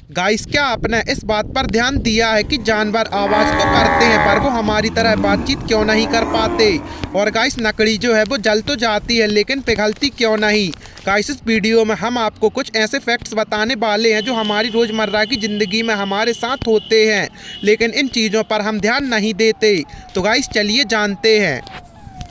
Guys, क्या आपने इस बात पर ध्यान दिया है कि जानवर आवाज़ तो करते हैं पर वो हमारी तरह बातचीत क्यों नहीं कर पाते। और गाइस, लकड़ी जो है वो जल तो जाती है लेकिन पिघलती क्यों नहीं। गाइस, इस वीडियो में हम आपको कुछ ऐसे फैक्ट्स बताने वाले हैं जो हमारी रोज़मर्रा की ज़िंदगी में हमारे साथ होते हैं, लेकिन इन चीज़ों पर हम ध्यान नहीं देते। तो गाइस, चलिए जानते हैं।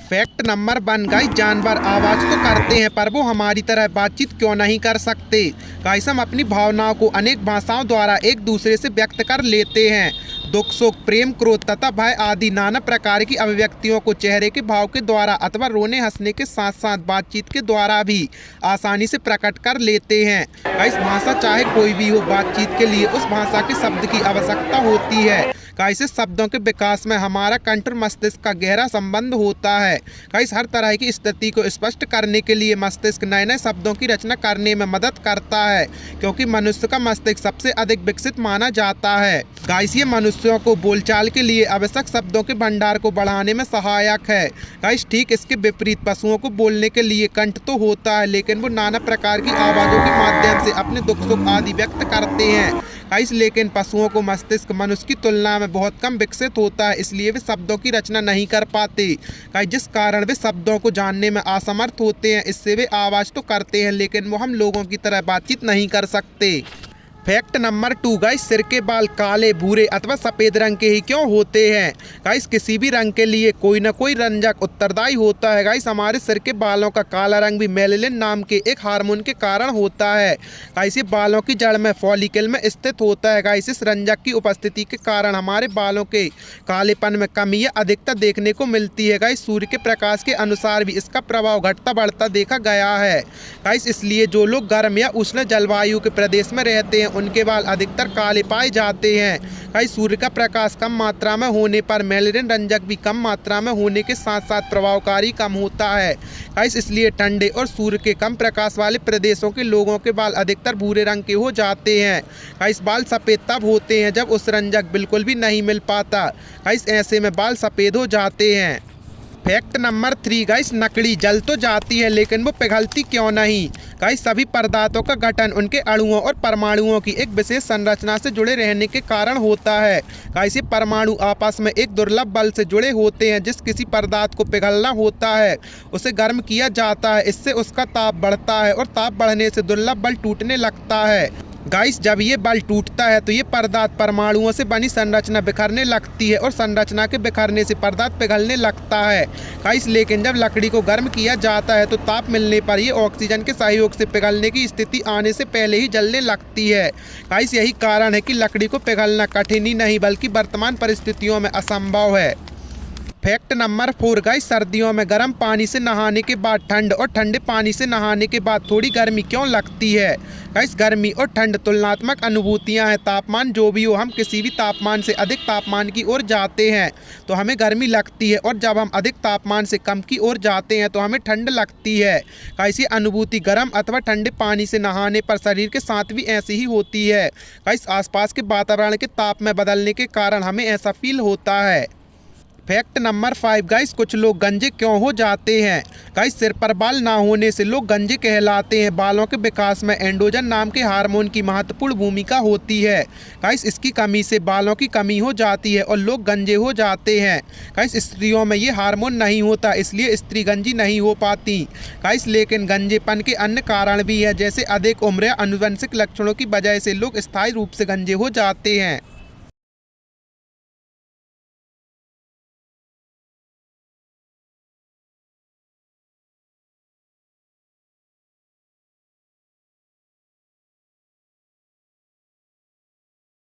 फैक्ट नंबर 1 गाइस, जानवर आवाज़ तो करते हैं पर वो हमारी तरह बातचीत क्यों नहीं कर सकते। गाइस, हम अपनी भावनाओं को अनेक भाषाओं द्वारा एक दूसरे से व्यक्त कर लेते हैं। दुख, सुख, प्रेम, क्रोध तथा भय आदि नाना प्रकार की अभिव्यक्तियों को चेहरे के भाव के द्वारा अथवा रोने हंसने के साथ साथ बातचीत के द्वारा भी आसानी से प्रकट कर लेते हैं। गाइस, भाषा चाहे कोई भी हो, बातचीत के लिए उस भाषा के शब्द की आवश्यकता होती है। गाइस, इस शब्दों के विकास में हमारा कंठ और मस्तिष्क का गहरा संबंध होता है। गाइस, हर तरह की स्थिति को स्पष्ट करने के लिए मस्तिष्क नए नए शब्दों की रचना करने में मदद करता है, क्योंकि मनुष्य का मस्तिष्क सबसे अधिक विकसित माना जाता है। गाइस, ये मनुष्यों को बोलचाल के लिए आवश्यक शब्दों के भंडार को बढ़ाने में सहायक है। गाइस, ठीक इसके विपरीत पशुओं को बोलने के लिए कंठ तो होता है, लेकिन वो नाना प्रकार की आवाज़ों के माध्यम से अपने दुख सुख आदि व्यक्त करते हैं। गाइस, लेकिन पशुओं को मस्तिष्क मनुष्य की तुलना में बहुत कम विकसित होता है, इसलिए वे शब्दों की रचना नहीं कर पाते। गाइस, जिस कारण वे शब्दों को जानने में असमर्थ होते हैं। इससे वे आवाज़ तो करते हैं लेकिन वो हम लोगों की तरह बातचीत नहीं कर सकते। फैक्ट नंबर 2 गाइस, सिर के बाल काले, भूरे अथवा सफ़ेद रंग के ही क्यों होते हैं। गाइस, किसी भी रंग के लिए कोई ना कोई रंजक उत्तरदायी होता है। गाइस, हमारे सिर के बालों का काला रंग भी मेलेनिन नाम के एक हार्मोन के कारण होता है। गाइस, ये बालों की जड़ में फॉलिकल में स्थित होता है। गाइस, इस रंजक की उपस्थिति के कारण हमारे बालों के कालेपन में कमी या अधिकता देखने को मिलती है। गाइस, सूर्य के प्रकाश के अनुसार भी इसका प्रभाव घटता बढ़ता देखा गया है। गाइस, इसलिए जो लोग गर्म या उष्ण जलवायु के प्रदेश में रहते हैं उनके बाल अधिकतर काले पाए जाते हैं। गाइस, सूर्य का प्रकाश कम मात्रा में होने पर मेलेनिन रंजक भी कम मात्रा में होने के साथ साथ प्रभावकारी कम होता है। गाइस, इसलिए ठंडे और सूर्य के कम प्रकाश वाले प्रदेशों के लोगों के बाल अधिकतर भूरे रंग के हो जाते हैं। गाइस, बाल सफ़ेद तब होते हैं जब उस रंजक बिल्कुल भी नहीं मिल पाता। गाइस, ऐसे में बाल सफ़ेद हो जाते हैं। फैक्ट नंबर 3 गाइस, लकड़ी जल तो जाती है लेकिन वो पिघलती क्यों नहीं। गाइस, सभी पदार्थों का गठन उनके अणुओं और परमाणुओं की एक विशेष संरचना से जुड़े रहने के कारण होता है। गाइस, ये परमाणु आपस में एक दुर्लभ बल से जुड़े होते हैं। जिस किसी पदार्थ को पिघलना होता है उसे गर्म किया जाता है, इससे उसका ताप बढ़ता है और ताप बढ़ने से दुर्लभ बल टूटने लगता है। गाइस, जब ये बल टूटता है तो ये पदार्थ परमाणुओं से बनी संरचना बिखरने लगती है और संरचना के बिखरने से पदार्थ पिघलने लगता है। गाइस, लेकिन जब लकड़ी को गर्म किया जाता है तो ताप मिलने पर ये ऑक्सीजन के सहयोग से पिघलने की स्थिति आने से पहले ही जलने लगती है। गाइस, यही कारण है कि लकड़ी को पिघलना कठिन ही नहीं बल्कि वर्तमान परिस्थितियों में असंभव है। फैक्ट नंबर 4 गाइस, सर्दियों में गर्म पानी से नहाने के बाद ठंड और ठंडे पानी से नहाने के बाद थोड़ी गर्मी क्यों लगती है। गाइस, गर्मी और ठंड तुलनात्मक अनुभूतियां हैं। तापमान जो भी हो, हम किसी भी तापमान से अधिक तापमान की ओर जाते हैं तो हमें गर्मी लगती है, और जब हम अधिक तापमान से कम की ओर जाते हैं तो हमें ठंड लगती है। गाइस, ये अनुभूति गर्म अथवा ठंडे पानी से नहाने पर शरीर के साथ भी ऐसी ही होती है। गाइस, आसपास के वातावरण के ताप में बदलने के कारण हमें ऐसा फील होता है। फैक्ट नंबर 5 गाइस, कुछ लोग गंजे क्यों हो जाते हैं। गाइस, सिर पर बाल ना होने से लोग गंजे कहलाते हैं। बालों के विकास में एंड्रोजन नाम के हार्मोन की महत्वपूर्ण भूमिका होती है। गाइस, इसकी कमी से बालों की कमी हो जाती है और लोग गंजे हो जाते हैं। गाइस, स्त्रियों में ये हार्मोन नहीं होता, इसलिए स्त्री गंजी नहीं हो पाती। गाइस, लेकिन गंजेपन के अन्य कारण भी है, जैसे अधिक उम्र या आनुवंशिक लक्षणों की वजह से लोग स्थायी रूप से गंजे हो जाते हैं।